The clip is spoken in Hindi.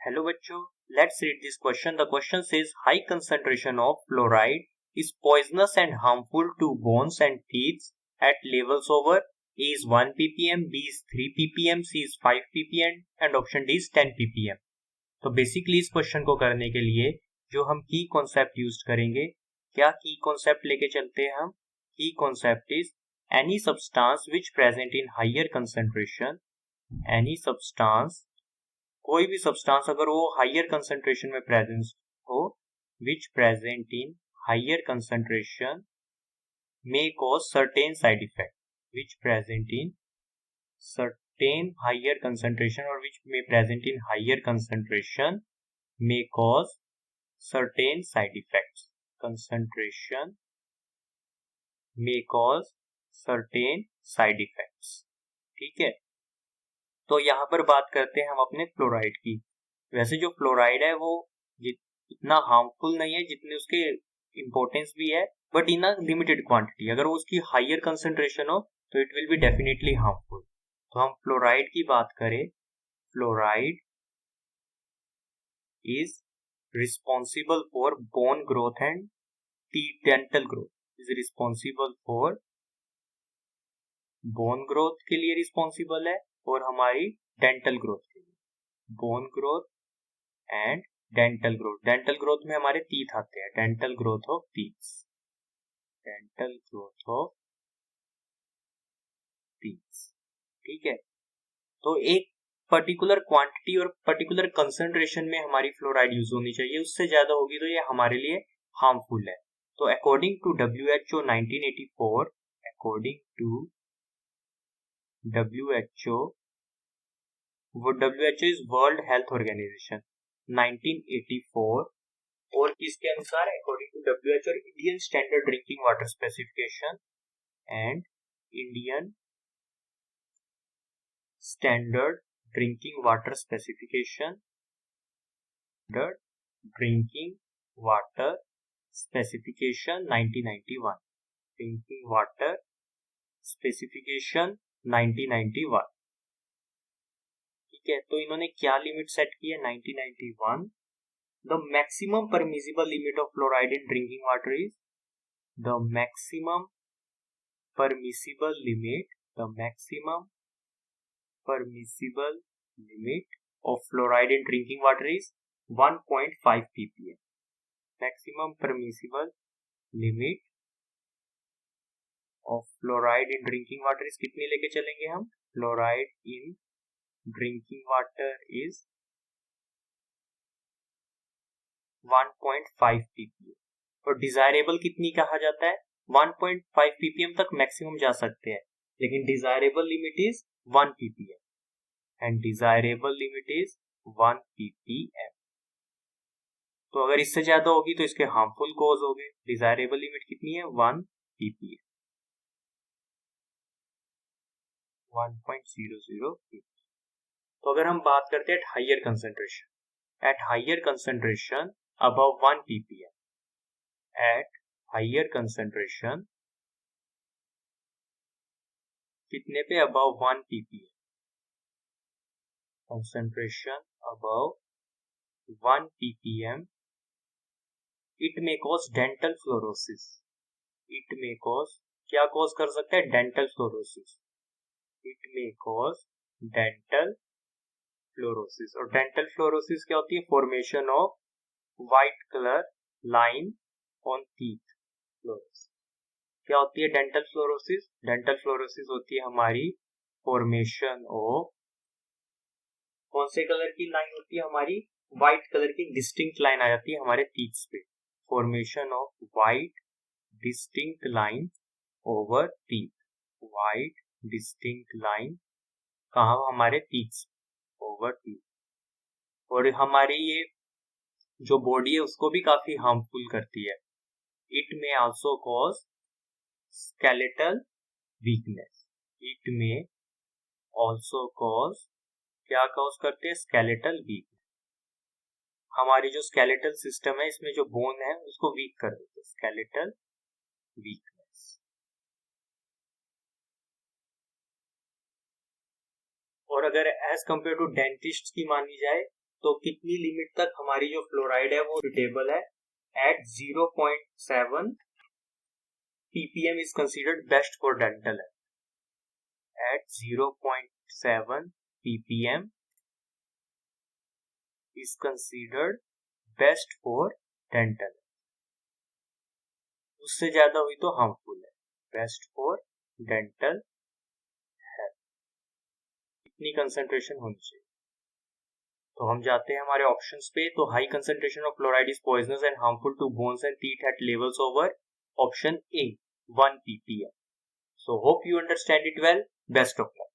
Hello बच्चों, let's read this question. The question says high concentration of fluoride is poisonous and harmful to bones and teeth at levels over A is 1 ppm, B is 3 ppm, C is 5 ppm and option D is 10 ppm. तो बेसिकली इस क्वेश्चन को करने के लिए जो हम की कॉन्सेप्ट यूज करेंगे, क्या की कॉन्सेप्ट लेके चलते हैं हम? Key concept is any substance which present in higher concentration, any substance, कोई भी सब्सटेंस अगर वो हायर कंसंट्रेशन में प्रेजेंस हो, which present in higher concentration may cause certain side effect, which present in certain higher concentration or which may present in higher concentration may cause certain side effects. Concentration may cause certain side effects. ठीक है, तो यहाँ पर बात करते हैं हम अपने फ्लोराइड की। वैसे जो फ्लोराइड है वो इतना हार्मफुल नहीं है जितने उसके इम्पोर्टेंस भी है, but in a limited quantity. अगर वो उसकी हायर कंसंट्रेशन हो तो it will be definitely harmful. तो हम फ्लोराइड की बात करें, fluoride is responsible for bone growth and dental growth, is responsible for bone growth के लिए रिस्पॉन्सिबल है और हमारी डेंटल ग्रोथ के लिए, bone growth and dental growth. Dental growth में हमारे टीथ आते हैं, dental growth of teeth, dental growth of teeth. ठीक है, तो एक पर्टिकुलर क्वांटिटी और पर्टिकुलर कंसंट्रेशन में हमारी फ्लोराइड यूज होनी चाहिए, उससे ज्यादा होगी तो ये हमारे लिए हार्मफुल है। तो according to WHO 1984, according to WHO, वो WHO is world health organisation 1984, और किसके अनुसार? According to WHO Indian standard drinking water specification and Indian standard drinking water specification, drinking water specification 1991, drinking water specification 1991। ठीक है, तो इन्होंने क्या लिमिट सेट की है? 1991, the maximum permissible limit of fluoride in drinking water is, the maximum permissible limit, the maximum permissible limit of fluoride in drinking water is 1.5 ppm. Maximum permissible limit of fluoride in drinking water is कितनी लेके चलेंगे हम? Fluoride in drinking water is 1.5 ppm। और डिजायरेबल कितनी कहा जाता है? 1.5 ppm तक मैक्सिमम जा सकते हैं, लेकिन desirable limit is 1 ppm and desirable limit is 1 ppm। तो अगर इससे ज्यादा होगी तो इसके हार्मफुल कॉज होंगे। डिजायरेबल लिमिट कितनी है? 1 ppm, 1.00 ppm। तो अगर हम बात करते हैं at higher concentration, at higher concentration above 1 ppm, at higher concentration कितने पे? Above 1 ppm, concentration above 1 ppm, it may cause dental fluorosis, it may cause, क्या cause कर सकता है? dental fluorosis, it may cause dental fluorosis। और dental fluorosis क्या होती है? formation of white color line on teeth fluorosis। क्या होती है dental fluorosis? dental fluorosis होती है हमारी formation of, कौन से कलर की लाइन होती है हमारी? व्हाइट कलर की डिस्टिंक्ट लाइन आ जाती है हमारे टीथ पे, formation of white distinct line over teeth, white distinct line कहाँ? हमारे टीथ, ओवर टीथ। और हमारी ये जो बॉडी है उसको भी काफी हार्मफुल करती है। इट में also cause skeletal weakness, it में आल्सो कॉज, क्या कॉज करते हैं? Skeletal weakness. हमारी जो स्केलेटल सिस्टम है इसमें जो बोन है उसको वीक कर देते हैं, स्केलेटल वीकनेस। और अगर एज कंपेयर टू डेंटिस्ट की मानी जाए तो कितनी लिमिट तक हमारी जो फ्लोराइड है वो सुटेबल है? At 0.7 ppm is considered best for dental health. At 0.7 ppm is considered best for dental. उससे ज्यादा हुई तो हार्मफुल है. Best for dental health. इतनी कंसंट्रेशन होनी चाहिए. तो हम जाते हैं हमारे ऑप्शंस पे. तो high concentration of fluoride is poisonous and harmful to bones and teeth at levels over option A 1 ppm. So hope you understand it well. Best of luck.